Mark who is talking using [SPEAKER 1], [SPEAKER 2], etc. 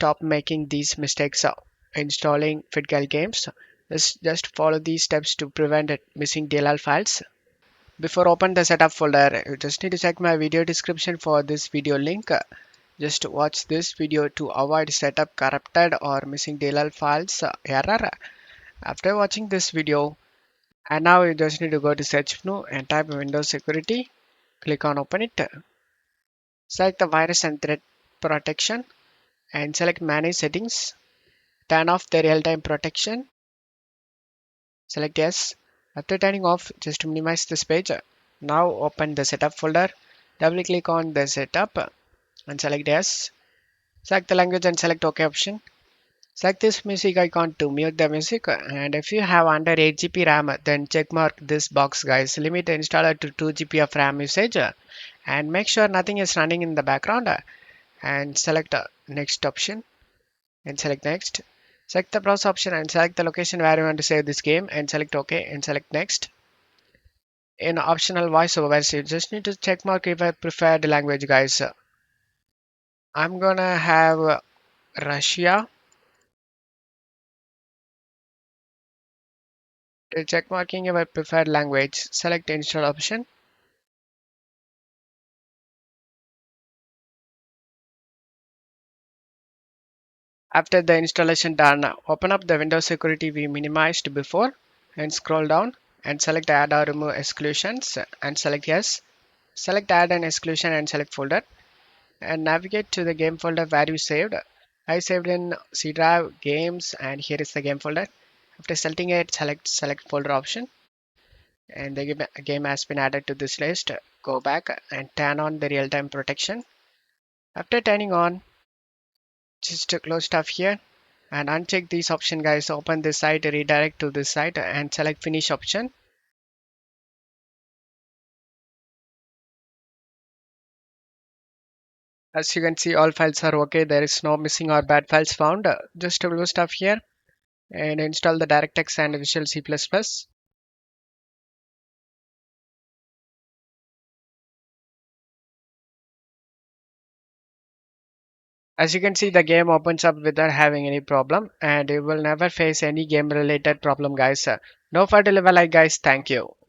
[SPEAKER 1] stop making these mistakes installing FitGirl games. Just follow these steps to prevent it missing DLL files. Before open the setup folder, you just need to check my video description for this video link. Just watch this video to avoid setup corrupted or missing DLL files error. After watching this video, and now you just need to go to search menu and type Windows Security. Click on open it. Select the virus and threat protection and select manage settings. Turn off the real-time protection. Select yes. After turning off, just minimize this page. Now open the setup folder. Double click on the setup and select yes. Select the language and select OK option. Select this music icon to mute the music, and if you have under 8 GB RAM, then check mark this box guys. Limit the installer to 2 GB of RAM usage and make sure nothing is running in the background and select next option and select next. Select the browse option and select the location where you want to save this game and select OK and select next. In optional voiceovers, you just need to check mark if I preferred language guys. I'm gonna have Russia. Check marking your preferred language. Select install option. After the installation done, open up the Windows security we minimized before and scroll down and select add or remove exclusions and select yes. Select add an exclusion and select folder and navigate to the game folder where you saved. I saved in C drive games and here is the game folder. After selecting it, select folder option and the game has been added to this list. Go back and turn on the real-time protection. After turning on, just close stuff here and uncheck this option guys. Open this site, redirect to this site and select finish option. As you can see, all files are okay. There is no missing or bad files found. Just close stuff here and install the DirectX and Visual C++. As you can see, the game opens up without having any problem and you will never face any game related problem guys. No further level guys. Thank you.